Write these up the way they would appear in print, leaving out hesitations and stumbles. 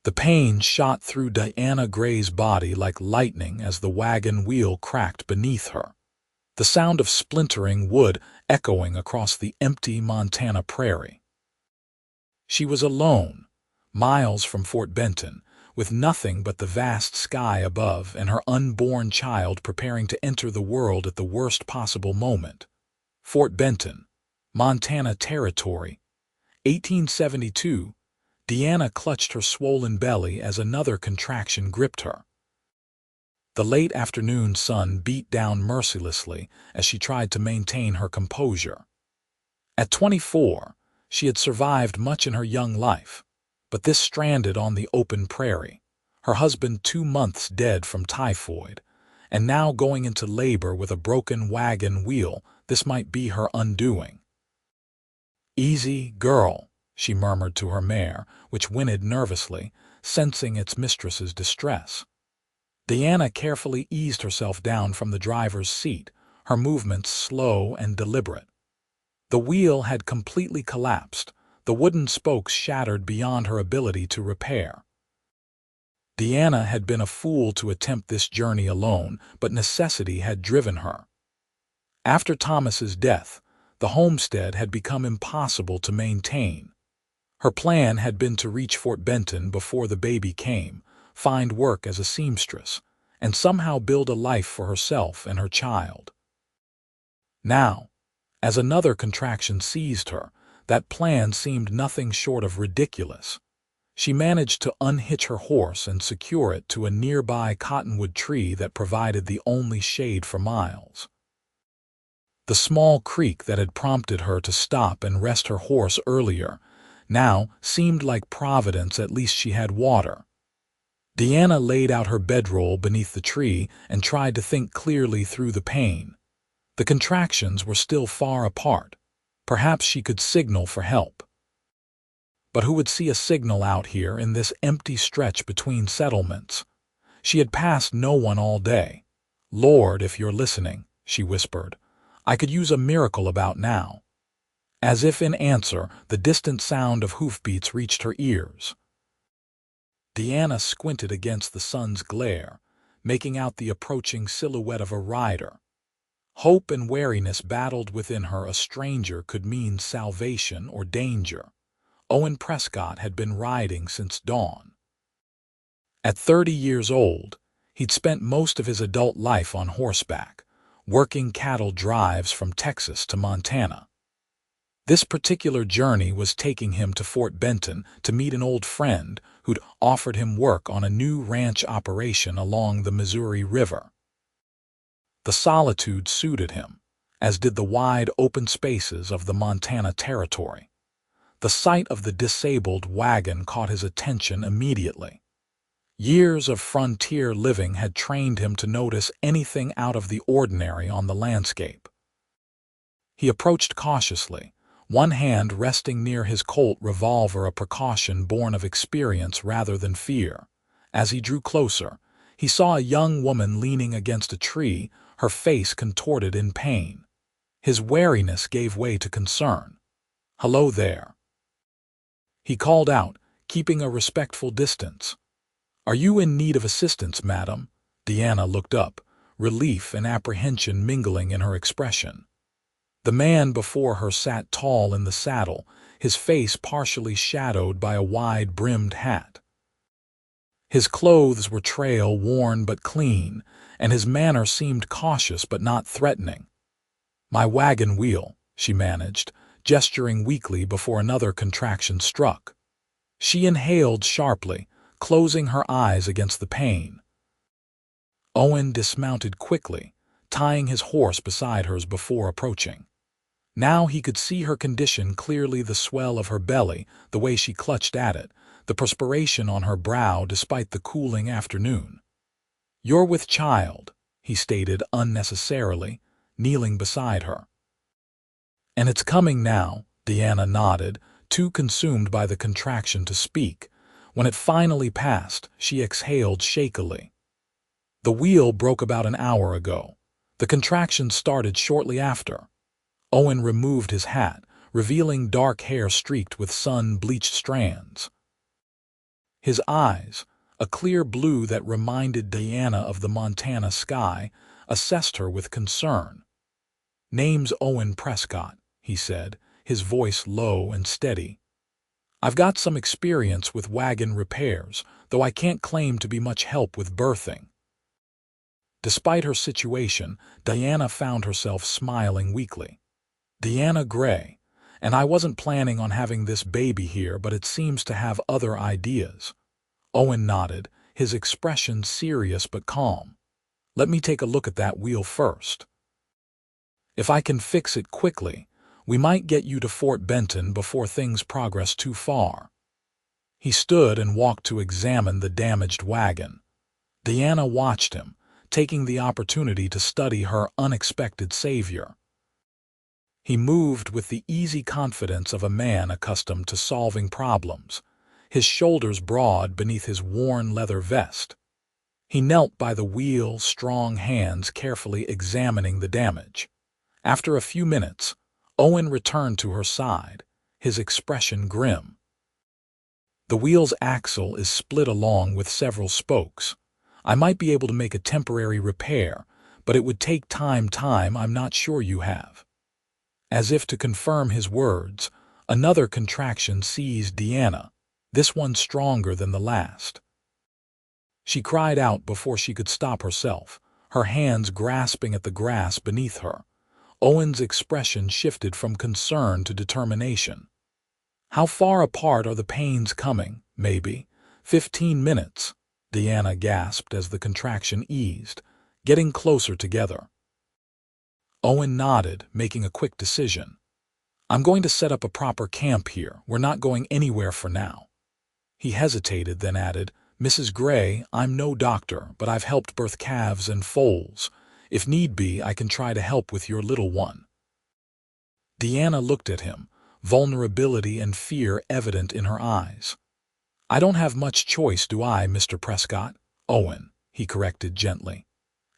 The pain shot through Diana Gray's body like lightning as the wagon wheel cracked beneath her, the sound of splintering wood echoing across the empty Montana prairie. She was alone, miles from Fort Benton, with nothing but the vast sky above and her unborn child preparing to enter the world at the worst possible moment. Fort Benton, Montana Territory, 1872. Deanna clutched her swollen belly as another contraction gripped her. The late afternoon sun beat down mercilessly as she tried to maintain her composure. At 24, she had survived much in her young life, but this stranded on the open prairie, her husband 2 months dead from typhoid, and now going into labor with a broken wagon wheel. This might be her undoing. "Easy, girl," she murmured to her mare, which whinnied nervously, sensing its mistress's distress. Deanna carefully eased herself down from the driver's seat, her movements slow and deliberate. The wheel had completely collapsed, the wooden spokes shattered beyond her ability to repair. Deanna had been a fool to attempt this journey alone, but necessity had driven her. After Thomas's death, the homestead had become impossible to maintain. Her plan had been to reach Fort Benton before the baby came, find work as a seamstress, and somehow build a life for herself and her child. Now, as another contraction seized her, that plan seemed nothing short of ridiculous. She managed to unhitch her horse and secure it to a nearby cottonwood tree that provided the only shade for miles. The small creek that had prompted her to stop and rest her horse earlier now seemed like providence. At least she had water. Deanna laid out her bedroll beneath the tree and tried to think clearly through the pain. The contractions were still far apart. Perhaps she could signal for help. But who would see a signal out here in this empty stretch between settlements? She had passed no one all day. "Lord, if you're listening," she whispered, "I could use a miracle about now." As if in answer, the distant sound of hoofbeats reached her ears. Deanna squinted against the sun's glare, making out the approaching silhouette of a rider. Hope and wariness battled within her. A stranger could mean salvation or danger. Owen Prescott had been riding since dawn. At 30 years old, he'd spent most of his adult life on horseback, working cattle drives from Texas to Montana. This particular journey was taking him to Fort Benton to meet an old friend who'd offered him work on a new ranch operation along the Missouri River. The solitude suited him, as did the wide open spaces of the Montana Territory. The sight of the disabled wagon caught his attention immediately. Years of frontier living had trained him to notice anything out of the ordinary on the landscape. He approached cautiously, one hand resting near his Colt revolver, a precaution born of experience rather than fear. As he drew closer, he saw a young woman leaning against a tree, her face contorted in pain. His wariness gave way to concern. "Hello there," he called out, keeping a respectful distance. "Are you in need of assistance, madam?" Deanna looked up, relief and apprehension mingling in her expression. The man before her sat tall in the saddle, his face partially shadowed by a wide-brimmed hat. His clothes were trail-worn but clean, and his manner seemed cautious but not threatening. "My wagon wheel," she managed, gesturing weakly before another contraction struck. She inhaled sharply, closing her eyes against the pain. Owen dismounted quickly, tying his horse beside hers before approaching. Now he could see her condition clearly, the swell of her belly, the way she clutched at it, the perspiration on her brow despite the cooling afternoon. "You're with child," he stated unnecessarily, kneeling beside her. "And it's coming now," Deanna nodded, too consumed by the contraction to speak. When it finally passed, she exhaled shakily. "The wheel broke about an hour ago. The contraction started shortly after." Owen removed his hat, revealing dark hair streaked with sun-bleached strands. His eyes, a clear blue that reminded Diana of the Montana sky, assessed her with concern. "Name's Owen Prescott," he said, his voice low and steady. "I've got some experience with wagon repairs, though I can't claim to be much help with birthing." Despite her situation, Diana found herself smiling weakly. "Deanna Gray, and I wasn't planning on having this baby here, but it seems to have other ideas." Owen nodded, his expression serious but calm. "Let me take a look at that wheel first. If I can fix it quickly, we might get you to Fort Benton before things progress too far." He stood and walked to examine the damaged wagon. Diana watched him, taking the opportunity to study her unexpected savior. He moved with the easy confidence of a man accustomed to solving problems, his shoulders broad beneath his worn leather vest. He knelt by the wheel, strong hands carefully examining the damage. After a few minutes, Owen returned to her side, his expression grim. "The wheel's axle is split along with several spokes. I might be able to make a temporary repair, but it would take time I'm not sure you have." As if to confirm his words, another contraction seized Deanna, this one stronger than the last. She cried out before she could stop herself, her hands grasping at the grass beneath her. Owen's expression shifted from concern to determination. "How far apart are the pains coming? Maybe 15 minutes, Deanna gasped as the contraction eased, getting closer together. Owen nodded, making a quick decision. "I'm going to set up a proper camp here. We're not going anywhere for now." He hesitated, then added, "Mrs. Gray, I'm no doctor, but I've helped birth calves and foals. If need be, I can try to help with your little one." Deanna looked at him, vulnerability and fear evident in her eyes. "I don't have much choice, do I, Mr. Prescott?" "Owen," he corrected gently.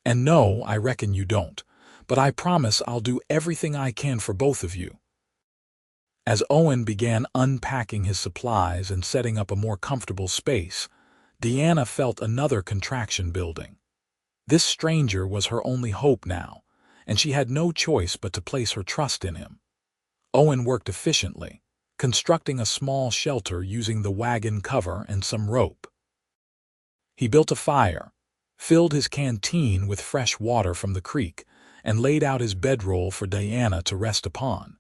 "And no, I reckon you don't. But I promise I'll do everything I can for both of you." As Owen began unpacking his supplies and setting up a more comfortable space, Deanna felt another contraction building. This stranger was her only hope now, and she had no choice but to place her trust in him. Owen worked efficiently, constructing a small shelter using the wagon cover and some rope. He built a fire, filled his canteen with fresh water from the creek, and laid out his bedroll for Diana to rest upon.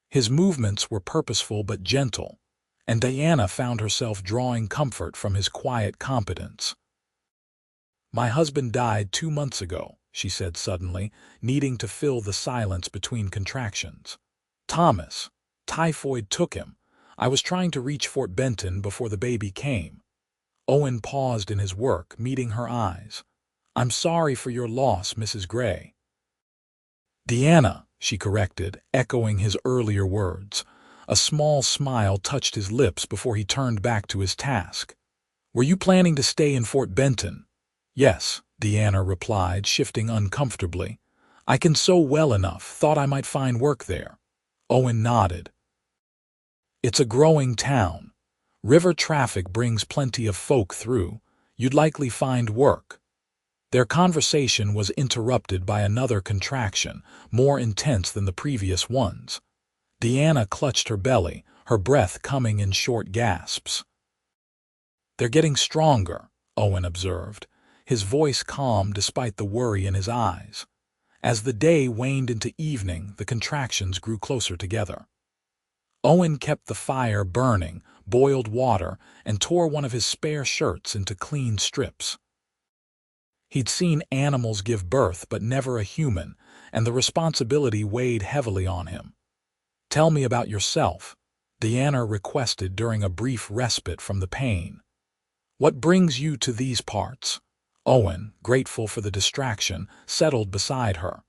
His movements were purposeful but gentle, and Diana found herself drawing comfort from his quiet competence. "My husband died 2 months ago," she said suddenly, needing to fill the silence between contractions. "Thomas. Typhoid took him. I was trying to reach Fort Benton before the baby came." Owen paused in his work, meeting her eyes. "I'm sorry for your loss, Mrs. Gray." "Deanna," she corrected, echoing his earlier words. A small smile touched his lips before he turned back to his task. "Were you planning to stay in Fort Benton?" "Yes," Deanna replied, shifting uncomfortably. "I can sew well enough, thought I might find work there." Owen nodded. "It's a growing town. River traffic brings plenty of folk through. You'd likely find work." Their conversation was interrupted by another contraction, more intense than the previous ones. Deanna clutched her belly, her breath coming in short gasps. "They're getting stronger," Owen observed, his voice calm despite the worry in his eyes. As the day waned into evening, the contractions grew closer together. Owen kept the fire burning, boiled water, and tore one of his spare shirts into clean strips. He'd seen animals give birth, but never a human, and the responsibility weighed heavily on him. "Tell me about yourself," Deanna requested during a brief respite from the pain. "What brings you to these parts?" Owen, grateful for the distraction, settled beside her.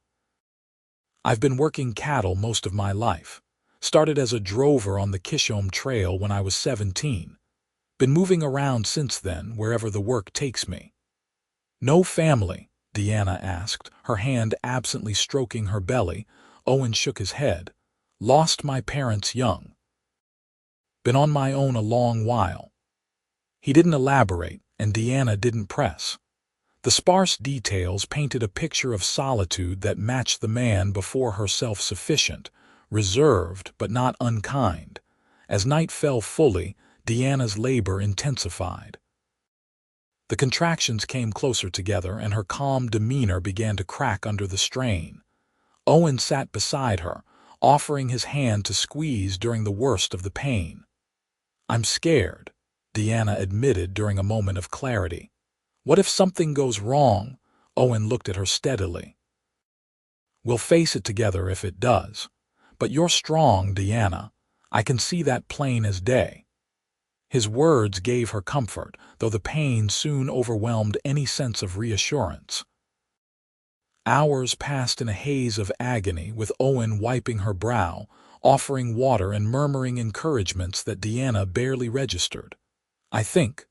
"I've been working cattle most of my life. Started as a drover on the Kishome Trail when I was 17. Been moving around since then, wherever the work takes me." "No family?" Deanna asked, her hand absently stroking her belly. Owen shook his head. "Lost my parents young. Been on my own a long while." He didn't elaborate, and Deanna didn't press. The sparse details painted a picture of solitude that matched the man before her, self-sufficient, reserved but not unkind. As night fell fully, Deanna's labor intensified. The contractions came closer together, and her calm demeanor began to crack under the strain. Owen sat beside her, offering his hand to squeeze during the worst of the pain. "I'm scared," Deanna admitted during a moment of clarity. "What if something goes wrong?" Owen looked at her steadily. "We'll face it together if it does. But you're strong, Deanna. I can see that plain as day." His words gave her comfort, though the pain soon overwhelmed any sense of reassurance. Hours passed in a haze of agony, with Owen wiping her brow, offering water and murmuring encouragements that Deanna barely registered. I think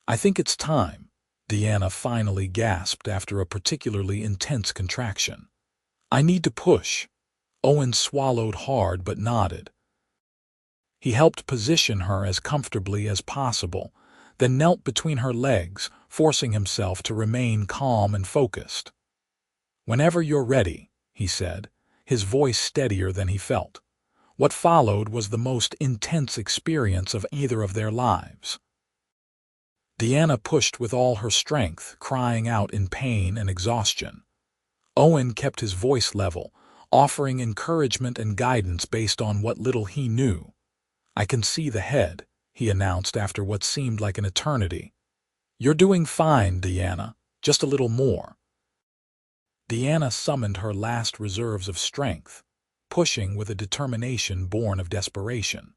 it's time," Deanna finally gasped after a particularly intense contraction. "I need to push." Owen swallowed hard but nodded. He helped position her as comfortably as possible, then knelt between her legs, forcing himself to remain calm and focused. "Whenever you're ready," he said, his voice steadier than he felt. What followed was the most intense experience of either of their lives. Deanna pushed with all her strength, crying out in pain and exhaustion. Owen kept his voice level, offering encouragement and guidance based on what little he knew. "I can see the head," he announced after what seemed like an eternity. "You're doing fine, Deanna. Just a little more." Deanna summoned her last reserves of strength, pushing with a determination born of desperation.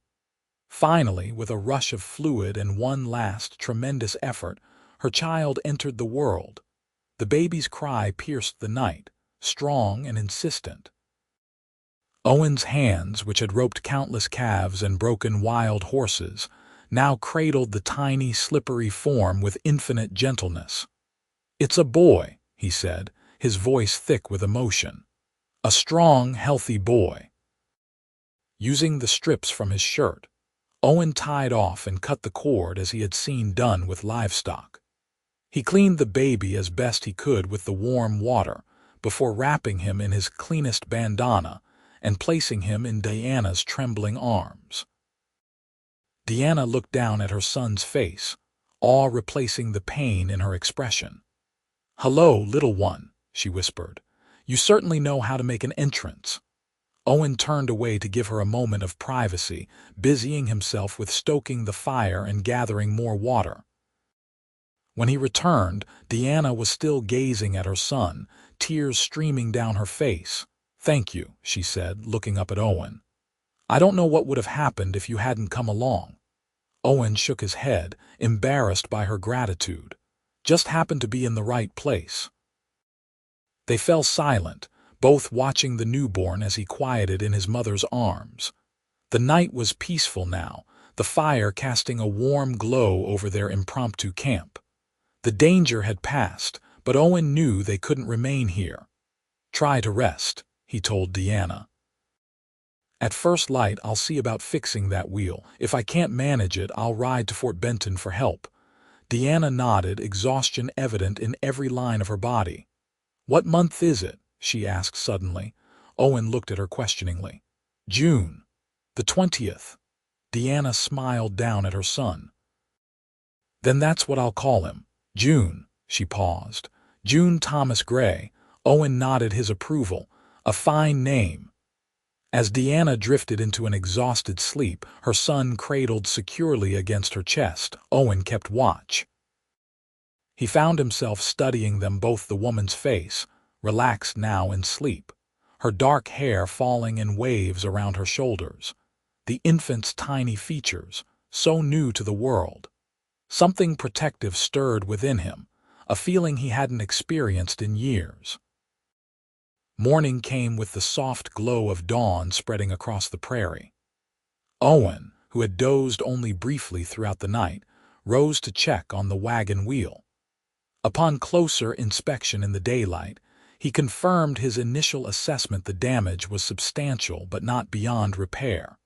Finally, with a rush of fluid and one last tremendous effort, her child entered the world. The baby's cry pierced the night, strong and insistent. Owen's hands, which had roped countless calves and broken wild horses, now cradled the tiny, slippery form with infinite gentleness. "It's a boy," he said, his voice thick with emotion. "A strong, healthy boy." Using the strips from his shirt, Owen tied off and cut the cord as he had seen done with livestock. He cleaned the baby as best he could with the warm water before wrapping him in his cleanest bandana and placing him in Deanna's trembling arms. Deanna looked down at her son's face, awe replacing the pain in her expression. "Hello, little one," she whispered. "You certainly know how to make an entrance." Owen turned away to give her a moment of privacy, busying himself with stoking the fire and gathering more water. When he returned, Deanna was still gazing at her son, tears streaming down her face. "Thank you," she said, looking up at Owen. "I don't know what would have happened if you hadn't come along." Owen shook his head, embarrassed by her gratitude. "Just happened to be in the right place." They fell silent, both watching the newborn as he quieted in his mother's arms. The night was peaceful now, the fire casting a warm glow over their impromptu camp. The danger had passed, but Owen knew they couldn't remain here. "Try to rest," he told Deanna. "At first light, I'll see about fixing that wheel. If I can't manage it, I'll ride to Fort Benton for help." Deanna nodded, exhaustion evident in every line of her body. "What month is it?" she asked suddenly. Owen looked at her questioningly. "June. The 20th. Deanna smiled down at her son. "Then that's what I'll call him. June." She paused. "June Thomas Gray." Owen nodded his approval. "A fine name." As Deanna drifted into an exhausted sleep, her son cradled securely against her chest, Owen kept watch. He found himself studying them, both the woman's face, relaxed now in sleep, her dark hair falling in waves around her shoulders, the infant's tiny features, so new to the world. Something protective stirred within him, a feeling he hadn't experienced in years. Morning came with the soft glow of dawn spreading across the prairie. Owen, who had dozed only briefly throughout the night, rose to check on the wagon wheel. Upon closer inspection in the daylight, he confirmed his initial assessment: the damage was substantial but not beyond repair.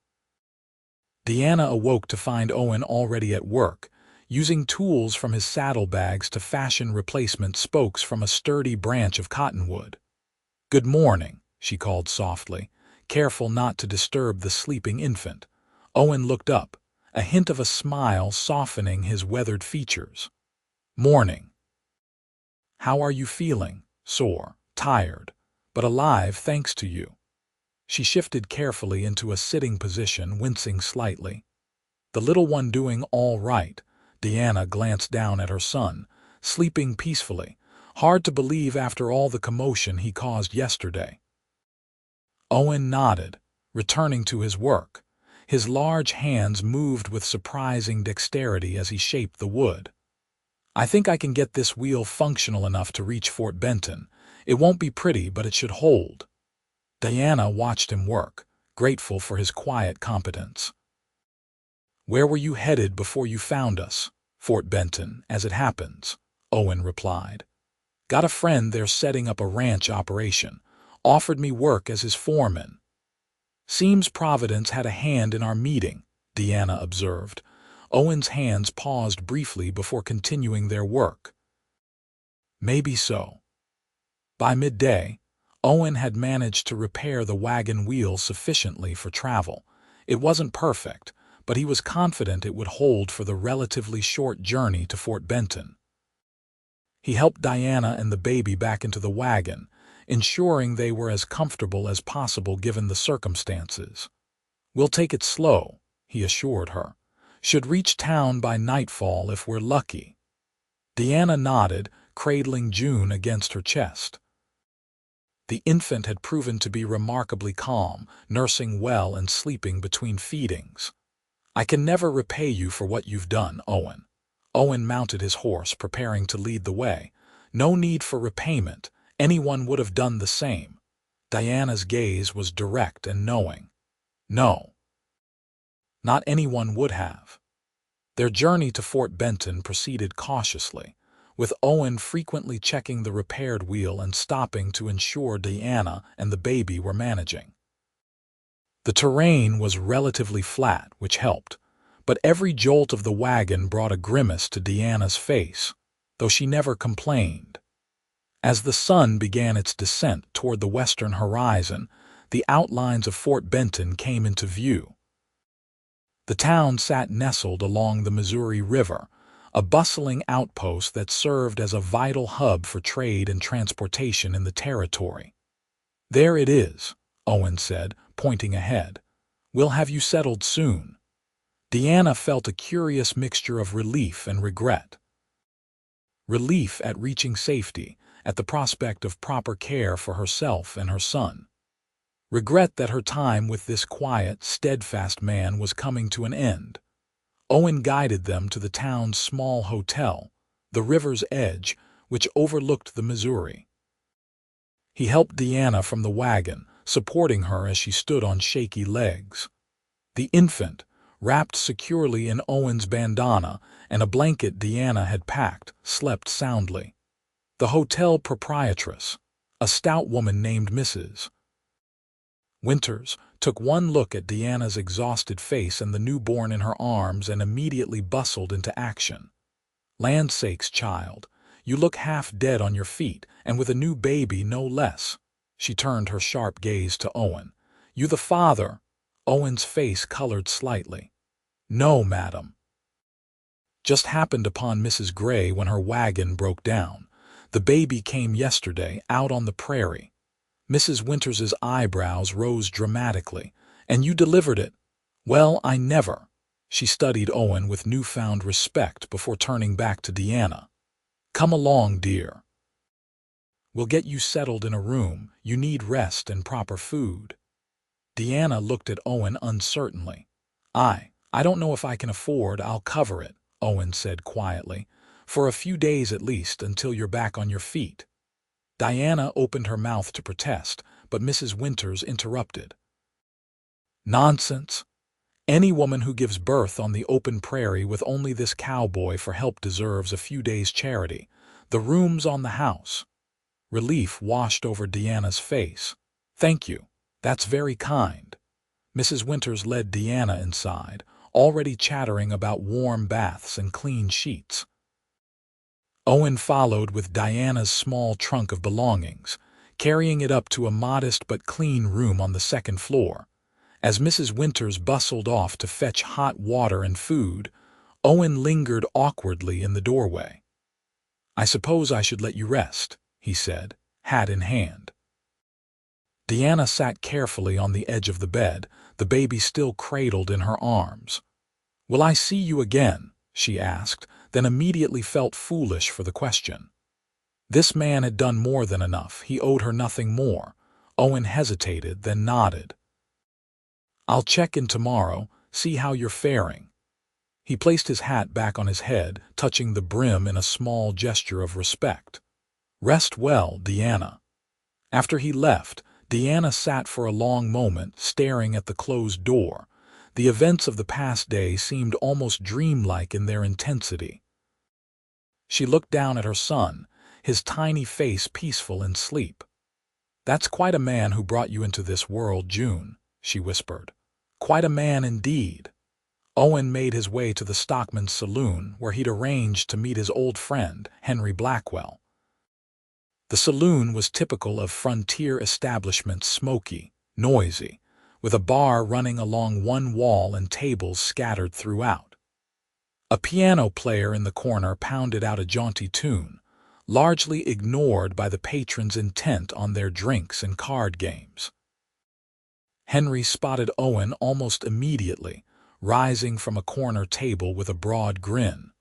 Deanna awoke to find Owen already at work, using tools from his saddlebags to fashion replacement spokes from a sturdy branch of cottonwood. "Good morning," she called softly, careful not to disturb the sleeping infant. Owen looked up, a hint of a smile softening his weathered features. "Morning. How are you feeling?" "Sore, tired, but alive thanks to you." She shifted carefully into a sitting position, wincing slightly. "The little one doing all right?" Deanna glanced down at her son, sleeping peacefully. Hard to believe after all the commotion he caused yesterday. Owen nodded, returning to his work. His large hands moved with surprising dexterity as he shaped the wood. "I think I can get this wheel functional enough to reach Fort Benton. It won't be pretty, but it should hold." Diana watched him work, grateful for his quiet competence. "Where were you headed before you found us?" "Fort Benton, as it happens," Owen replied. "Got a friend there setting up a ranch operation. Offered me work as his foreman." "Seems Providence had a hand in our meeting," Deanna observed. Owen's hands paused briefly before continuing their work. "Maybe so." By midday, Owen had managed to repair the wagon wheel sufficiently for travel. It wasn't perfect, but he was confident it would hold for the relatively short journey to Fort Benton. He helped Diana and the baby back into the wagon, ensuring they were as comfortable as possible given the circumstances. "We'll take it slow," he assured her. "Should reach town by nightfall if we're lucky." Deanna nodded, cradling June against her chest. The infant had proven to be remarkably calm, nursing well and sleeping between feedings. "I can never repay you for what you've done, Owen." Owen mounted his horse, preparing to lead the way. "No need for repayment. Anyone would have done the same." Diana's gaze was direct and knowing. "No. Not anyone would have." Their journey to Fort Benton proceeded cautiously, with Owen frequently checking the repaired wheel and stopping to ensure Diana and the baby were managing. The terrain was relatively flat, which helped, but every jolt of the wagon brought a grimace to Deanna's face, though she never complained. As the sun began its descent toward the western horizon, the outlines of Fort Benton came into view. The town sat nestled along the Missouri River, a bustling outpost that served as a vital hub for trade and transportation in the territory. "There it is," Owen said, pointing ahead. "We'll have you settled soon." Deanna felt a curious mixture of relief and regret. Relief at reaching safety, at the prospect of proper care for herself and her son. Regret that her time with this quiet, steadfast man was coming to an end. Owen guided them to the town's small hotel, the river's edge, which overlooked the Missouri. He helped Deanna from the wagon, supporting her as she stood on shaky legs. The infant, wrapped securely in Owen's bandana and a blanket Deanna had packed, slept soundly. The hotel proprietress, a stout woman named Mrs. Winters, took one look at Deanna's exhausted face and the newborn in her arms and immediately bustled into action. "Land sakes, child, you look half dead on your feet, and with a new baby no less." She turned her sharp gaze to Owen. "You the father?" Owen's face colored slightly. "No, madam. Just happened upon Mrs. Gray when her wagon broke down. The baby came yesterday, out on the prairie." Mrs. Winters's eyebrows rose dramatically. "And you delivered it?" "Well, I never." She studied Owen with newfound respect before turning back to Deanna. "Come along, dear. We'll get you settled in a room. You need rest and proper food." Deanna looked at Owen uncertainly. I don't know if I can afford. I'll cover it," Owen said quietly. "For a few days at least, until you're back on your feet." Diana opened her mouth to protest, but Mrs. Winters interrupted. "Nonsense. Any woman who gives birth on the open prairie with only this cowboy for help deserves a few days' charity. The room's on the house." Relief washed over Deanna's face. "Thank you. That's very kind." Mrs. Winters led Deanna inside, already chattering about warm baths and clean sheets. Owen followed with Diana's small trunk of belongings, carrying it up to a modest but clean room on the second floor. As Mrs. Winters bustled off to fetch hot water and food, Owen lingered awkwardly in the doorway. "I suppose I should let you rest," he said, hat in hand. Diana sat carefully on the edge of the bed, the baby still cradled in her arms. "Will I see you again?" she asked, then immediately felt foolish for the question. This man had done more than enough. He owed her nothing more. Owen hesitated, then nodded. "I'll check in tomorrow, see how you're faring." He placed his hat back on his head, touching the brim in a small gesture of respect. "Rest well, Diana." After he left, Diana sat for a long moment, staring at the closed door. The events of the past day seemed almost dreamlike in their intensity. She looked down at her son, his tiny face peaceful in sleep. "That's quite a man who brought you into this world, June," she whispered. "Quite a man indeed." Owen made his way to the stockman's saloon, where he'd arranged to meet his old friend, Henry Blackwell. The saloon was typical of frontier establishments, smoky, noisy, with a bar running along one wall and tables scattered throughout. A piano player in the corner pounded out a jaunty tune, largely ignored by the patrons intent on their drinks and card games. Henry spotted Owen almost immediately, rising from a corner table with a broad grin.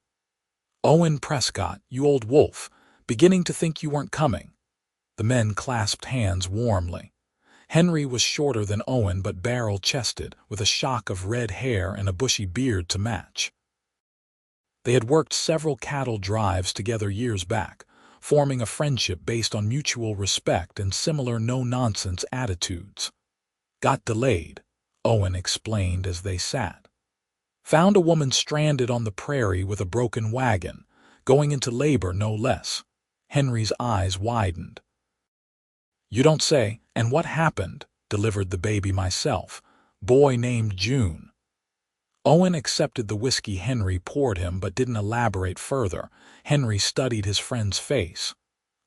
"Owen Prescott, you old wolf, beginning to think you weren't coming." The men clasped hands warmly. Henry was shorter than Owen but barrel-chested, with a shock of red hair and a bushy beard to match. They had worked several cattle drives together years back, forming a friendship based on mutual respect and similar no-nonsense attitudes. "Got delayed," Owen explained as they sat. "Found a woman stranded on the prairie with a broken wagon, going into labor no less." Henry's eyes widened. "You don't say, and what happened?" Delivered the baby myself. "Boy named June." Owen accepted the whiskey Henry poured him but didn't elaborate further. Henry studied his friend's face.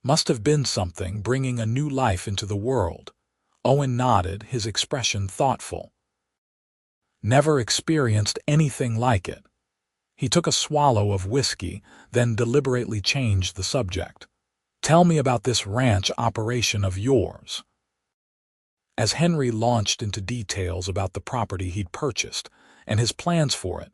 "Must have been something, bringing a new life into the world." Owen nodded, his expression thoughtful. "Never experienced anything like it." He took a swallow of whiskey, then deliberately changed the subject. "Tell me about this ranch operation of yours." As Henry launched into details about the property he'd purchased and his plans for it,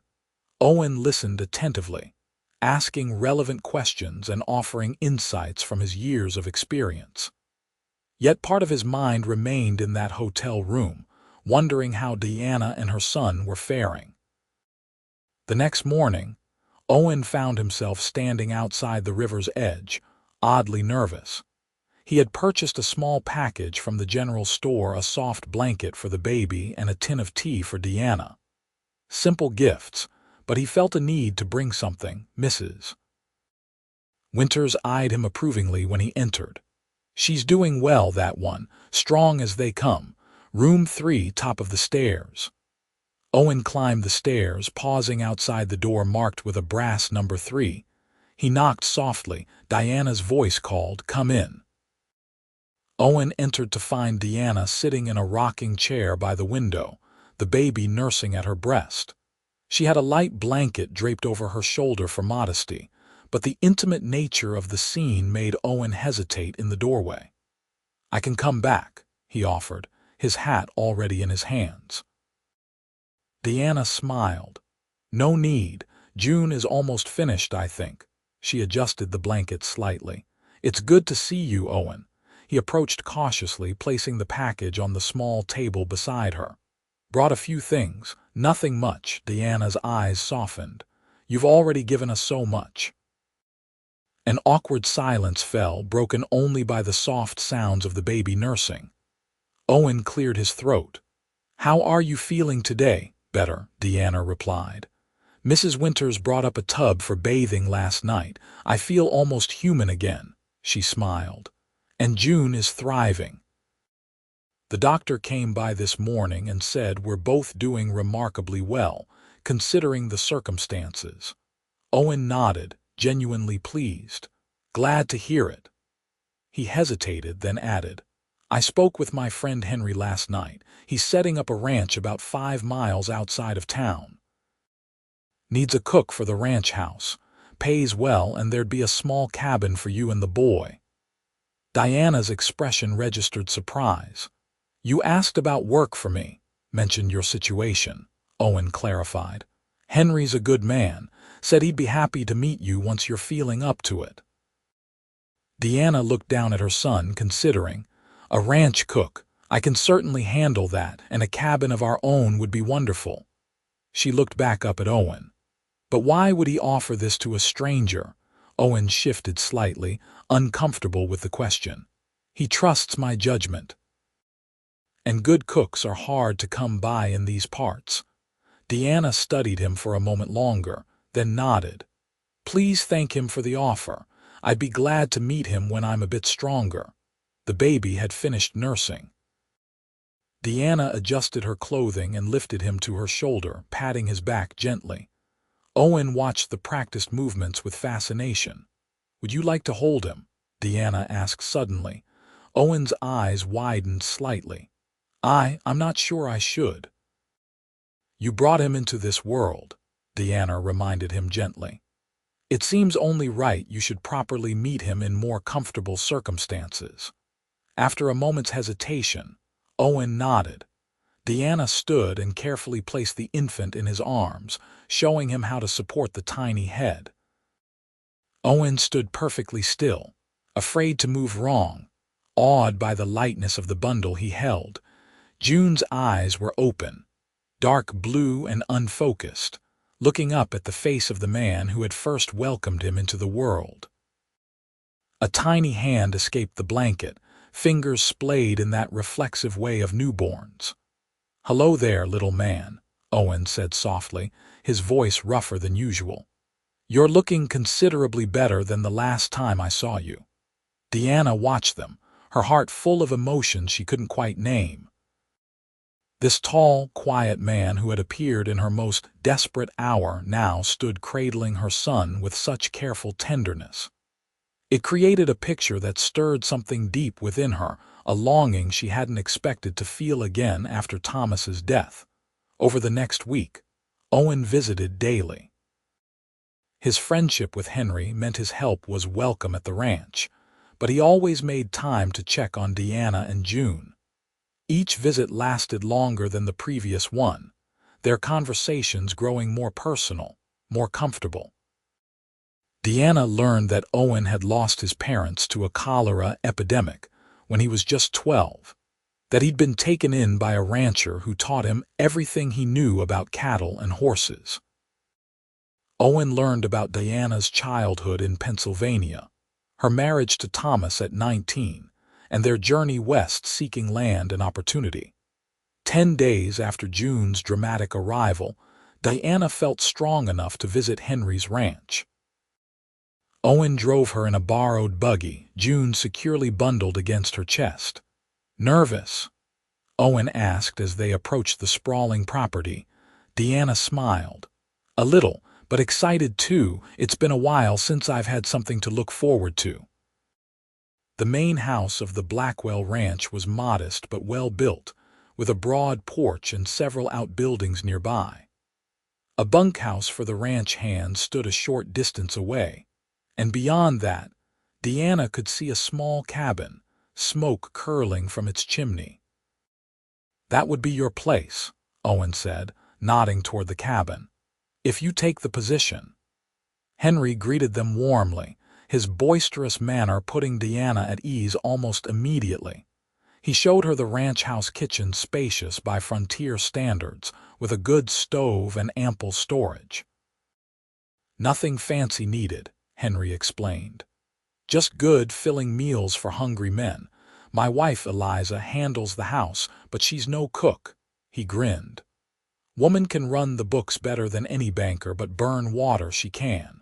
Owen listened attentively, asking relevant questions and offering insights from his years of experience. Yet part of his mind remained in that hotel room, wondering how Diana and her son were faring. The next morning, Owen found himself standing outside the river's edge, oddly nervous. He had purchased a small package from the general store, a soft blanket for the baby and a tin of tea for Diana. Simple gifts, but he felt a need to bring something. Mrs. Winters eyed him approvingly when he entered. "She's doing well, that one, strong as they come. Room 3, top of the stairs." Owen climbed the stairs, pausing outside the door marked with a brass number 3. He knocked softly. Diana's voice called, "Come in." Owen entered to find Diana sitting in a rocking chair by the window, the baby nursing at her breast. She had a light blanket draped over her shoulder for modesty, but the intimate nature of the scene made Owen hesitate in the doorway. "I can come back," he offered, his hat already in his hands. Diana smiled. "No need. June is almost finished, I think." She adjusted the blanket slightly. "It's good to see you, Owen." He approached cautiously, placing the package on the small table beside her. "Brought a few things. Nothing much." Diana's eyes softened. "You've already given us so much." An awkward silence fell, broken only by the soft sounds of the baby nursing. Owen cleared his throat. "How are you feeling today?" "Better," Diana replied. "Mrs. Winters brought up a tub for bathing last night. I feel almost human again." She smiled. "And June is thriving." "The doctor came by this morning and said we're both doing remarkably well," considering the circumstances. Owen nodded, genuinely pleased. Glad to hear it. He hesitated, then added, I spoke with my friend Henry last night. He's setting up a ranch about 5 miles outside of town. Needs a cook for the ranch house. Pays well, and there'd be a small cabin for you and the boy. Diana's expression registered surprise. You asked about work for me, mentioned your situation, Owen clarified. Henry's a good man, said he'd be happy to meet you once you're feeling up to it. Diana looked down at her son, considering. A ranch cook. I can certainly handle that, and a cabin of our own would be wonderful. She looked back up at Owen. But why would he offer this to a stranger? Owen shifted slightly, uncomfortable with the question. He trusts my judgment. And good cooks are hard to come by in these parts. Diana studied him for a moment longer, then nodded. Please thank him for the offer. I'd be glad to meet him when I'm a bit stronger. The baby had finished nursing. Diana adjusted her clothing and lifted him to her shoulder, patting his back gently. Owen watched the practiced movements with fascination. Would you like to hold him? Diana asked suddenly. Owen's eyes widened slightly. I'm not sure I should. You brought him into this world, Diana reminded him gently. It seems only right you should properly meet him in more comfortable circumstances. After a moment's hesitation, Owen nodded. Diana stood and carefully placed the infant in his arms, showing him how to support the tiny head. Owen stood perfectly still, afraid to move wrong, awed by the lightness of the bundle he held. June's eyes were open, dark blue and unfocused, looking up at the face of the man who had first welcomed him into the world. A tiny hand escaped the blanket, fingers splayed in that reflexive way of newborns. Hello there, little man, Owen said softly, his voice rougher than usual. You're looking considerably better than the last time I saw you. Diana watched them, her heart full of emotions she couldn't quite name. This tall, quiet man who had appeared in her most desperate hour now stood cradling her son with such careful tenderness. It created a picture that stirred something deep within her, a longing she hadn't expected to feel again after Thomas's death. Over the next week, Owen visited daily. His friendship with Henry meant his help was welcome at the ranch, but he always made time to check on Diana and June. Each visit lasted longer than the previous one, their conversations growing more personal, more comfortable. Diana learned that Owen had lost his parents to a cholera epidemic when he was just 12, that he'd been taken in by a rancher who taught him everything he knew about cattle and horses. Owen learned about Diana's childhood in Pennsylvania, her marriage to Thomas at 19, and their journey west seeking land and opportunity. 10 days after June's dramatic arrival, Diana felt strong enough to visit Henry's ranch. Owen drove her in a borrowed buggy, June securely bundled against her chest. Nervous? Owen asked as they approached the sprawling property. Diana smiled. A little, but excited too. It's been a while since I've had something to look forward to. The main house of the Blackwell Ranch was modest but well built, with a broad porch and several outbuildings nearby. A bunkhouse for the ranch hands stood a short distance away, and beyond that, Diana could see a small cabin, smoke curling from its chimney. That would be your place, Owen said, nodding toward the cabin. If you take the position. Henry greeted them warmly, his boisterous manner putting Diana at ease almost immediately. He showed her the ranch house kitchen, spacious by frontier standards, with a good stove and ample storage. Nothing fancy needed, Henry explained. Just good, filling meals for hungry men. My wife, Eliza, handles the house, but she's no cook. He grinned. Woman can run the books better than any banker, but burn water she can.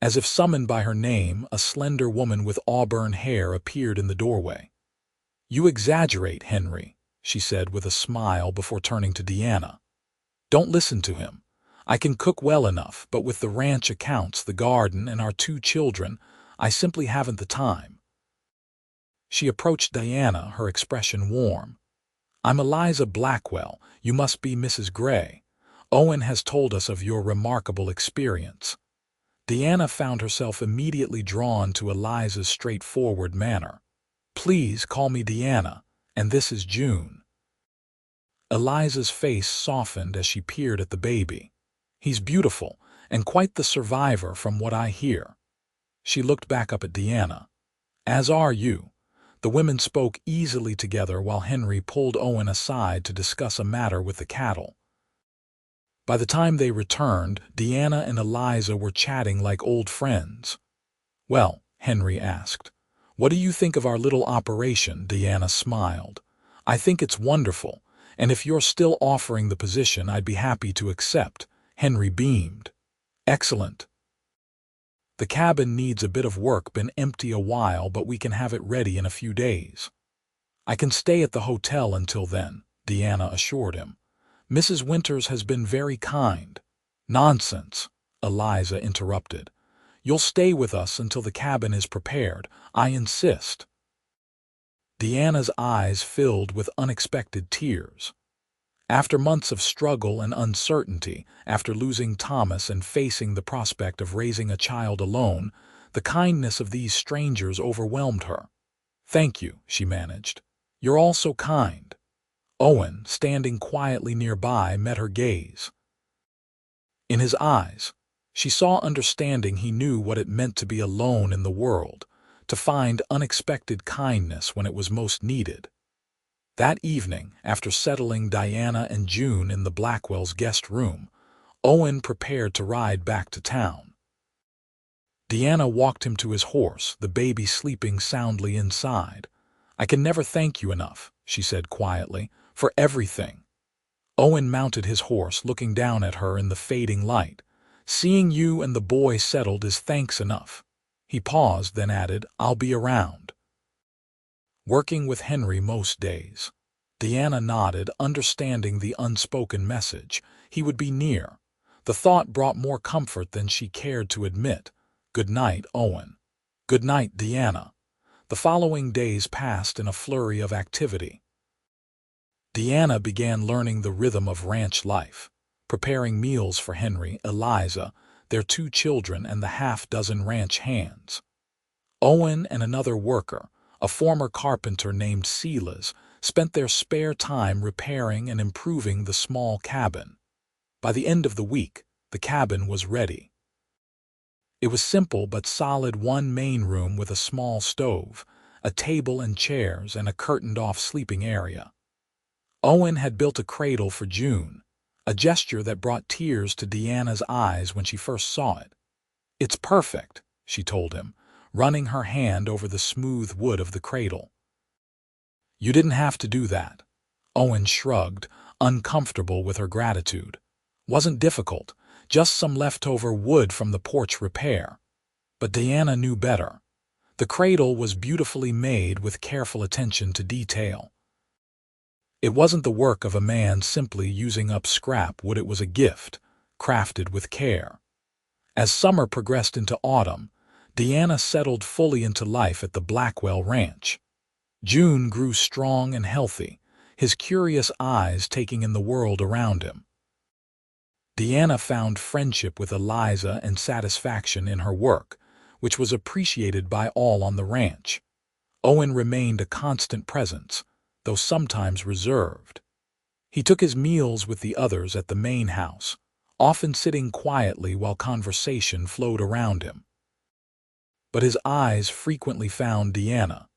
As if summoned by her name, a slender woman with auburn hair appeared in the doorway. You exaggerate, Henry, she said with a smile before turning to Diana. Don't listen to him. I can cook well enough, but with the ranch accounts, the garden, and our 2 children, I simply haven't the time. She approached Diana, her expression warm. I'm Eliza Blackwell. You must be Mrs. Gray. Owen has told us of your remarkable experience. Diana found herself immediately drawn to Eliza's straightforward manner. Please call me Diana, and this is June. Eliza's face softened as she peered at the baby. He's beautiful, and quite the survivor from what I hear. She looked back up at Diana. As are you. The women spoke easily together while Henry pulled Owen aside to discuss a matter with the cattle. By the time they returned, Diana and Eliza were chatting like old friends. Well, Henry asked, what do you think of our little operation? Diana smiled. I think it's wonderful, and if you're still offering the position, I'd be happy to accept. Henry beamed. Excellent. The cabin needs a bit of work, been empty a while, but we can have it ready in a few days. I can stay at the hotel until then, Diana assured him. Mrs. Winters has been very kind. Nonsense, Eliza interrupted. You'll stay with us until the cabin is prepared. I insist. Diana's eyes filled with unexpected tears. After months of struggle and uncertainty, after losing Thomas and facing the prospect of raising a child alone, the kindness of these strangers overwhelmed her. Thank you, she managed. You're all so kind. Owen, standing quietly nearby, met her gaze. In his eyes, she saw understanding. He knew what it meant to be alone in the world, to find unexpected kindness when it was most needed. That evening, after settling Diana and June in the Blackwells' guest room, Owen prepared to ride back to town. Diana walked him to his horse, the baby sleeping soundly inside. I can never thank you enough, she said quietly, for everything. Owen mounted his horse, looking down at her in the fading light. Seeing you and the boy settled is thanks enough. He paused, then added, I'll be around. Working with Henry most days. Diana nodded, understanding the unspoken message. He would be near. The thought brought more comfort than she cared to admit. Good night, Owen. Good night, Diana. The following days passed in a flurry of activity. Diana began learning the rhythm of ranch life, preparing meals for Henry, Eliza, their 2 children, and the half-dozen ranch hands. Owen and another worker, a former carpenter named Silas, spent their spare time repairing and improving the small cabin. By the end of the week, the cabin was ready. It was simple but solid, one main room with a small stove, a table and chairs, and a curtained-off sleeping area. Owen had built a cradle for June, a gesture that brought tears to Diana's eyes when she first saw it. It's perfect, she told him, running her hand over the smooth wood of the cradle. You didn't have to do that. Owen shrugged, uncomfortable with her gratitude. Wasn't difficult, just some leftover wood from the porch repair. But Diana knew better. The cradle was beautifully made with careful attention to detail. It wasn't the work of a man simply using up scrap wood. It was a gift, crafted with care. As summer progressed into autumn, Diana settled fully into life at the Blackwell Ranch. June grew strong and healthy, his curious eyes taking in the world around him. Diana found friendship with Eliza and satisfaction in her work, which was appreciated by all on the ranch. Owen remained a constant presence, though sometimes reserved. He took his meals with the others at the main house, often sitting quietly while conversation flowed around him. But his eyes frequently found Diana,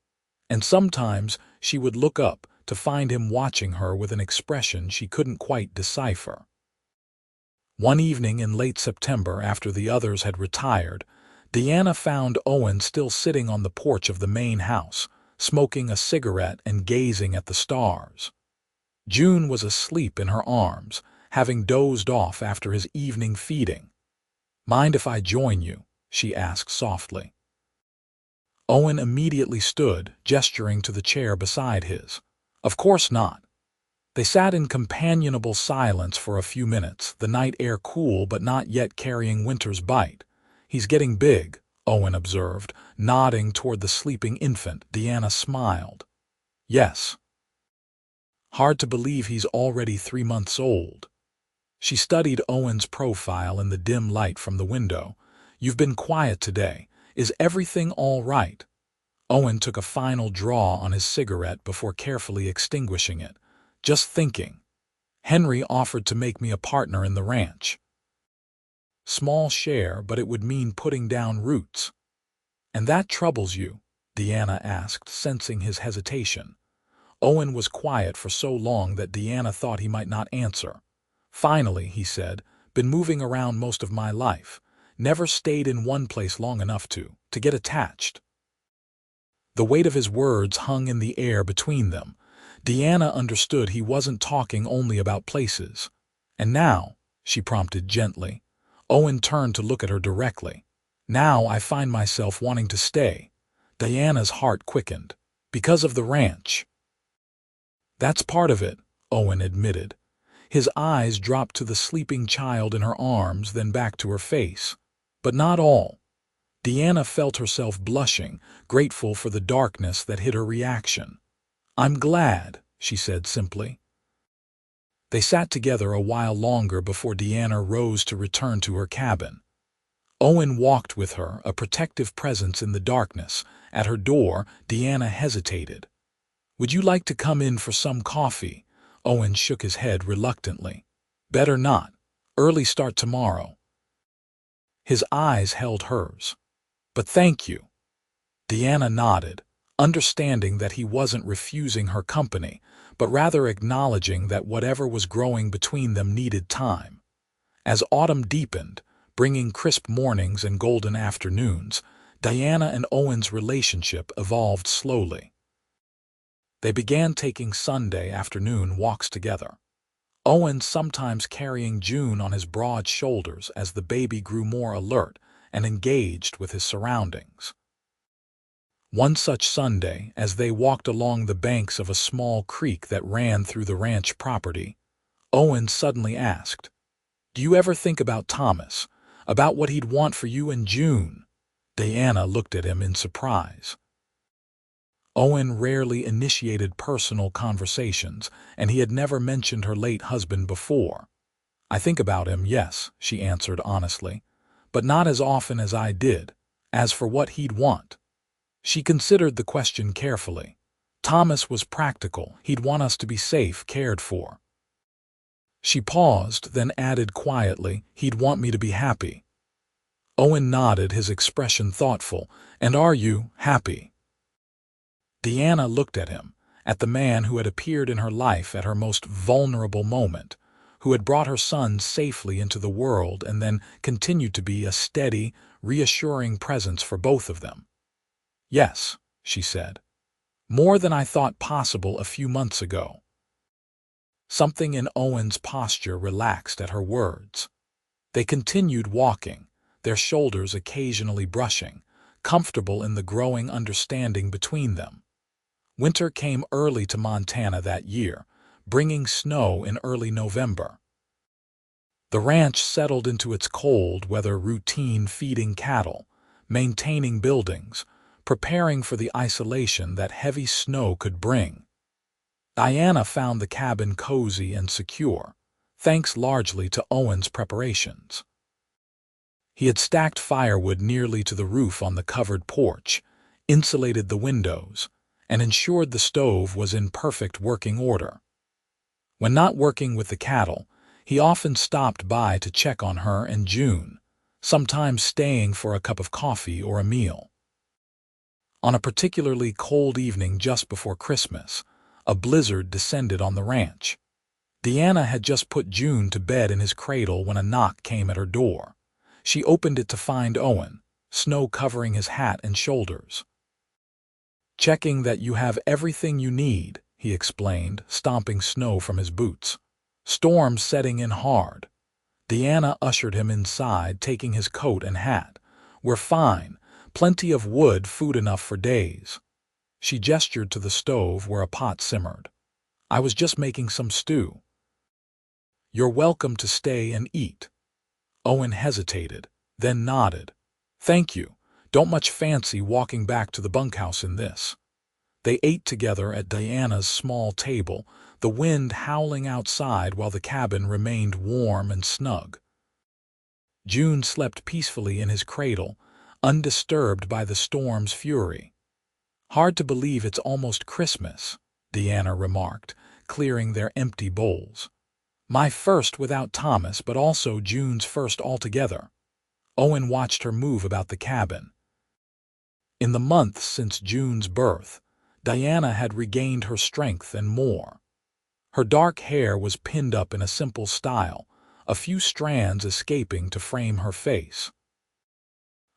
and sometimes she would look up to find him watching her with an expression she couldn't quite decipher. One evening in late September, after the others had retired, Diana found Owen still sitting on the porch of the main house, smoking a cigarette and gazing at the stars. June was asleep in her arms, having dozed off after his evening feeding. Mind if I join you? She asked softly. Owen immediately stood, gesturing to the chair beside his. Of course not. They sat in companionable silence for a few minutes, the night air cool but not yet carrying winter's bite. "He's getting big," Owen observed, nodding toward the sleeping infant. Deanna smiled. "Yes. Hard to believe he's already 3 months old." She studied Owen's profile in the dim light from the window. "You've been quiet today. Is everything all right?" Owen took a final draw on his cigarette before carefully extinguishing it. "Just thinking. Henry offered to make me a partner in the ranch. Small share, but it would mean putting down roots." "And that troubles you?" Deanna asked, sensing his hesitation. Owen was quiet for so long that Deanna thought he might not answer. Finally, he said, "Been moving around most of my life. Never stayed in one place long enough to get attached." The weight of his words hung in the air between them. Deanna understood he wasn't talking only about places. "And now," she prompted gently. Owen turned to look at her directly. "Now I find myself wanting to stay." Diana's heart quickened. "Because of the ranch." "That's part of it," Owen admitted. His eyes dropped to the sleeping child in her arms, then back to her face. "But not all." Deanna felt herself blushing, grateful for the darkness that hid her reaction. "I'm glad," she said simply. They sat together a while longer before Deanna rose to return to her cabin. Owen walked with her, a protective presence in the darkness. At her door, Deanna hesitated. "Would you like to come in for some coffee?" Owen shook his head reluctantly. "Better not. Early start tomorrow." His eyes held hers. "But thank you." Deanna nodded, understanding that he wasn't refusing her company, but rather acknowledging that whatever was growing between them needed time. As autumn deepened, bringing crisp mornings and golden afternoons, Diana and Owen's relationship evolved slowly. They began taking Sunday afternoon walks together. Owen sometimes carrying June on his broad shoulders as the baby grew more alert and engaged with his surroundings. One such Sunday, as they walked along the banks of a small creek that ran through the ranch property, Owen suddenly asked, "Do you ever think about Thomas, about what he'd want for you and June?" Diana looked at him in surprise. Owen rarely initiated personal conversations, and he had never mentioned her late husband before. "I think about him, yes," she answered honestly, "but not as often as I did. As for what he'd want." She considered the question carefully. Thomas was practical. He'd want us to be safe, cared for. She paused, then added quietly, "He'd want me to be happy." Owen nodded, his expression thoughtful. "And are you happy?" Deanna looked at him, at the man who had appeared in her life at her most vulnerable moment, who had brought her son safely into the world and then continued to be a steady, reassuring presence for both of them. "Yes," she said. "More than I thought possible a few months ago." Something in Owen's posture relaxed at her words. They continued walking, their shoulders occasionally brushing, comfortable in the growing understanding between them. Winter came early to Montana that year, bringing snow in early November. The ranch settled into its cold weather routine, feeding cattle, maintaining buildings, preparing for the isolation that heavy snow could bring. Diana found the cabin cozy and secure, thanks largely to Owen's preparations. He had stacked firewood nearly to the roof on the covered porch, insulated the windows, and ensured the stove was in perfect working order. When not working with the cattle, he often stopped by to check on her and June, sometimes staying for a cup of coffee or a meal. On a particularly cold evening just before Christmas, a blizzard descended on the ranch. Deanna had just put June to bed in his cradle when a knock came at her door. She opened it to find Owen, snow covering his hat and shoulders. "Checking that you have everything you need," he explained, stomping snow from his boots. "Storm's setting in hard." Deanna ushered him inside, taking his coat and hat. "We're fine. Plenty of wood, food enough for days." She gestured to the stove where a pot simmered. I was just making some stew. You're welcome to stay and eat. Owen hesitated, then nodded. Thank you. Don't much fancy walking back to the bunkhouse in this. They ate together at Diana's small table, the wind howling outside while the cabin remained warm and snug. June slept peacefully in his cradle, undisturbed by the storm's fury. Hard to believe it's almost Christmas, Diana remarked, clearing their empty bowls. My first without Thomas, but also June's first altogether. Owen watched her move about the cabin. In the months since June's birth, Diana had regained her strength and more. Her dark hair was pinned up in a simple style, a few strands escaping to frame her face.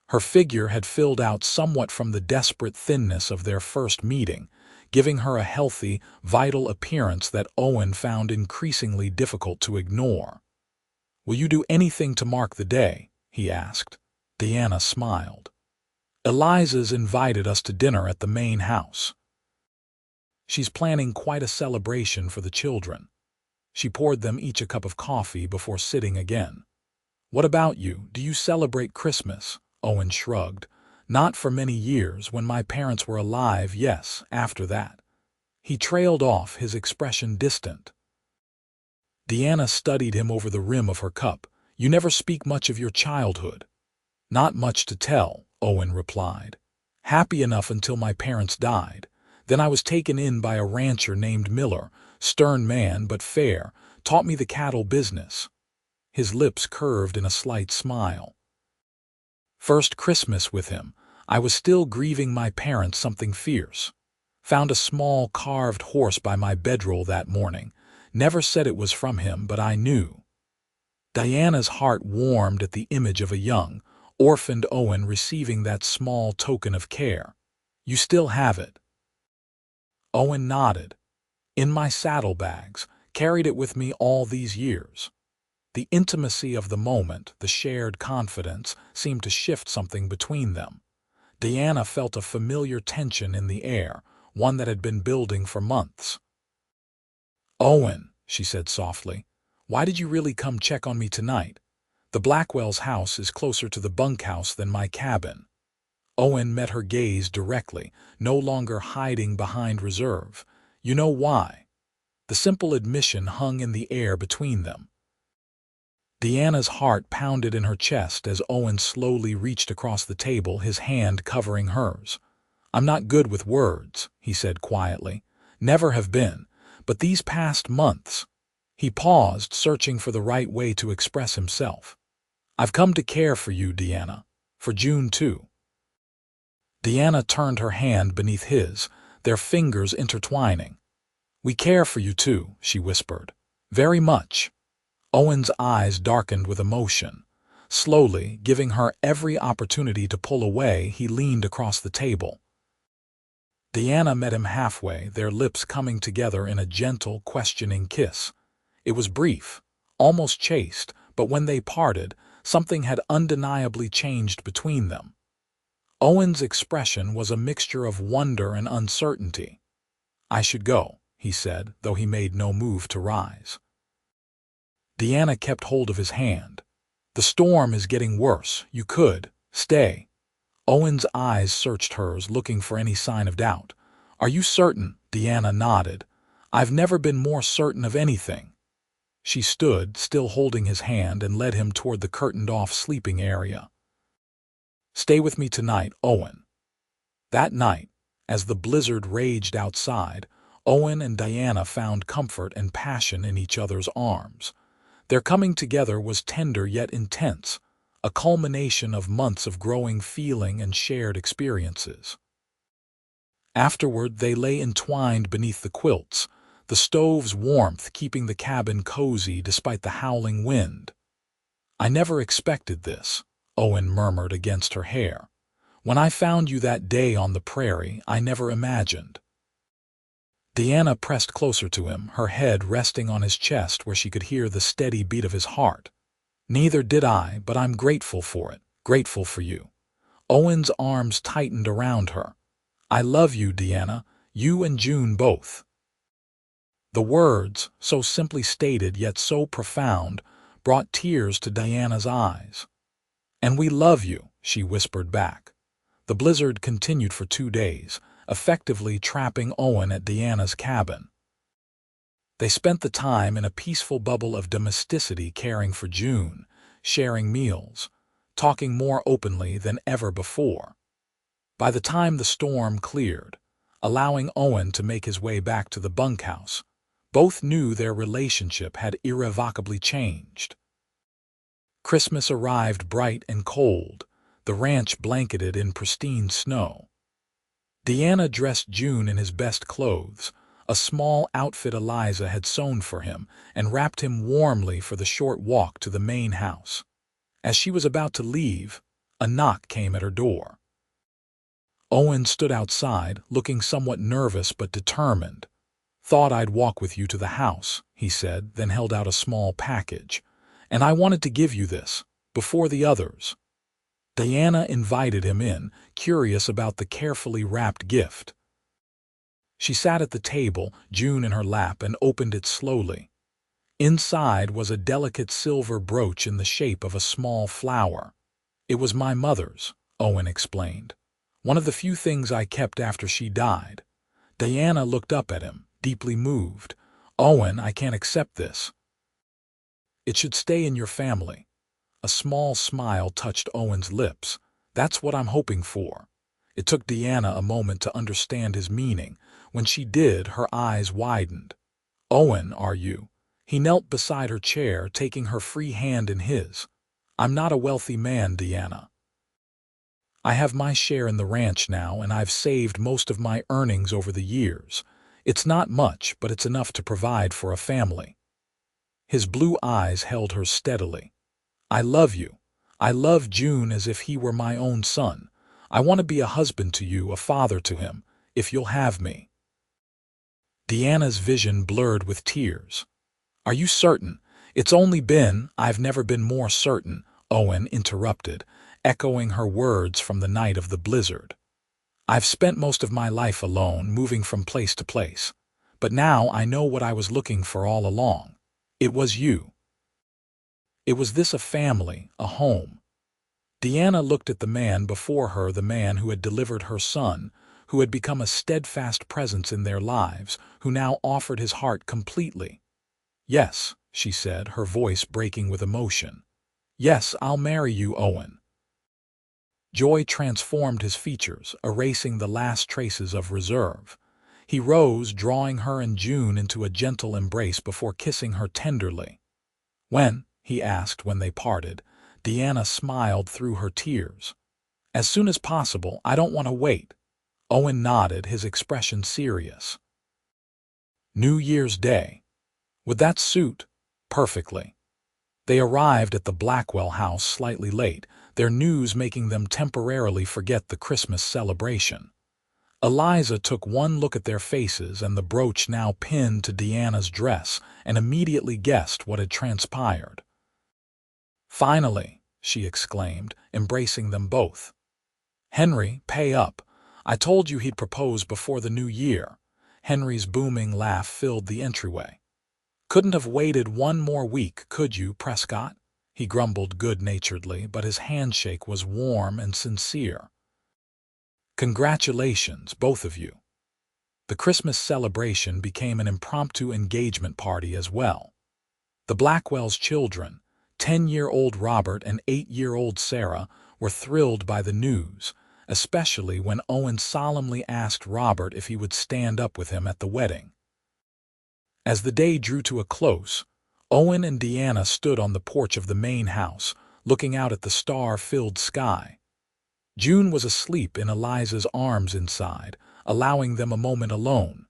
Her figure had filled out somewhat from the desperate thinness of their first meeting, giving her a healthy, vital appearance that Owen found increasingly difficult to ignore. "Will you do anything to mark the day?" he asked. Diana smiled. "Eliza's invited us to dinner at the main house. She's planning quite a celebration for the children." She poured them each a cup of coffee before sitting again. "What about you? Do you celebrate Christmas?" Owen shrugged. "Not for many years. When my parents were alive, yes, after that." He trailed off, his expression distant. Diana studied him over the rim of her cup. "You never speak much of your childhood." "Not much to tell," Owen replied. "Happy enough until my parents died. Then I was taken in by a rancher named Miller, stern man but fair, taught me the cattle business." His lips curved in a slight smile. "First Christmas with him, I was still grieving my parents something fierce. Found a small carved horse by my bedroll that morning. Never said it was from him, but I knew." Diana's heart warmed at the image of a young, orphaned Owen receiving that small token of care. "You still have it?" Owen nodded. "In my saddlebags, carried it with me all these years." The intimacy of the moment, the shared confidence, seemed to shift something between them. Diana felt a familiar tension in the air, one that had been building for months. "Owen," she said softly, "why did you really come check on me tonight? The Blackwell's house is closer to the bunkhouse than my cabin." Owen met her gaze directly, no longer hiding behind reserve. "You know why?" The simple admission hung in the air between them. Diana's heart pounded in her chest as Owen slowly reached across the table, his hand covering hers. "I'm not good with words," he said quietly. "Never have been. But these past months—" He paused, searching for the right way to express himself. "I've come to care for you, Diana. For June, too." Diana turned her hand beneath his, their fingers intertwining. "We care for you, too," she whispered. "Very much." Owen's eyes darkened with emotion. Slowly, giving her every opportunity to pull away, he leaned across the table. Diana met him halfway, their lips coming together in a gentle, questioning kiss. It was brief, almost chaste, but when they parted, something had undeniably changed between them. Owen's expression was a mixture of wonder and uncertainty. "I should go," he said, though he made no move to rise. Diana kept hold of his hand. "The storm is getting worse. You could stay." Owen's eyes searched hers, looking for any sign of doubt. "Are you certain?" Diana nodded. "I've never been more certain of anything." She stood, still holding his hand, and led him toward the curtained-off sleeping area. "Stay with me tonight, Owen." That night, as the blizzard raged outside, Owen and Diana found comfort and passion in each other's arms. Their coming together was tender yet intense, a culmination of months of growing feeling and shared experiences. Afterward, they lay entwined beneath the quilts, the stove's warmth keeping the cabin cozy despite the howling wind. "I never expected this," Owen murmured against her hair. "When I found you that day on the prairie, I never imagined." Diana pressed closer to him, her head resting on his chest where she could hear the steady beat of his heart. "Neither did I, but I'm grateful for it, grateful for you." Owen's arms tightened around her. "I love you, Diana, you and June both." The words, so simply stated yet so profound, brought tears to Diana's eyes. "And we love you," she whispered back. The blizzard continued for 2 days, effectively trapping Owen at Diana's cabin. They spent the time in a peaceful bubble of domesticity, caring for June, sharing meals, talking more openly than ever before. By the time the storm cleared, allowing Owen to make his way back to the bunkhouse, both knew their relationship had irrevocably changed. Christmas arrived bright and cold, the ranch blanketed in pristine snow. Diana dressed June in his best clothes, a small outfit Eliza had sewn for him, and wrapped him warmly for the short walk to the main house. As she was about to leave, a knock came at her door. Owen stood outside, looking somewhat nervous but determined. "Thought I'd walk with you to the house," he said, then held out a small package. "And I wanted to give you this, before the others." Diana invited him in, curious about the carefully wrapped gift. She sat at the table, June in her lap, and opened it slowly. Inside was a delicate silver brooch in the shape of a small flower. "It was my mother's," Owen explained. "One of the few things I kept after she died." Diana looked up at him, deeply moved. "Owen, I can't accept this. It should stay in your family." A small smile touched Owen's lips. "That's what I'm hoping for." It took Diana a moment to understand his meaning. When she did, her eyes widened. "Owen, are you?" He knelt beside her chair, taking her free hand in his. "I'm not a wealthy man, Diana. I have my share in the ranch now, and I've saved most of my earnings over the years. It's not much, but it's enough to provide for a family." His blue eyes held hers steadily. "I love you. I love June as if he were my own son. I want to be a husband to you, a father to him, if you'll have me." Diana's vision blurred with tears. "Are you certain?" I've never been more certain," Owen interrupted, echoing her words from the night of the blizzard. "I've spent most of my life alone, moving from place to place. But now I know what I was looking for all along. It was you. It was a family, a home." Diana looked at the man before her, the man who had delivered her son, who had become a steadfast presence in their lives, who now offered his heart completely. "Yes," she said, her voice breaking with emotion. "Yes, I'll marry you, Owen." Joy transformed his features, erasing the last traces of reserve. He rose, drawing her and June into a gentle embrace before kissing her tenderly. "When?" he asked when they parted. Diana smiled through her tears. "As soon as possible. I don't want to wait." Owen nodded, his expression serious. "New Year's Day. Would that suit?" "Perfectly." They arrived at the Blackwell house slightly late, their news making them temporarily forget the Christmas celebration. Eliza took one look at their faces and the brooch now pinned to Diana's dress and immediately guessed what had transpired. "Finally," she exclaimed, embracing them both. "Henry, pay up. I told you he'd propose before the new year." Henry's booming laugh filled the entryway. "Couldn't have waited one more week, could you, Prescott?" He grumbled good-naturedly, but his handshake was warm and sincere. "Congratulations, both of you." The Christmas celebration became an impromptu engagement party as well. The Blackwell's children, 10-year-old Robert and 8-year-old Sarah, were thrilled by the news, especially when Owen solemnly asked Robert if he would stand up with him at the wedding. As the day drew to a close, Owen and Diana stood on the porch of the main house, looking out at the star-filled sky. June was asleep in Eliza's arms inside, allowing them a moment alone.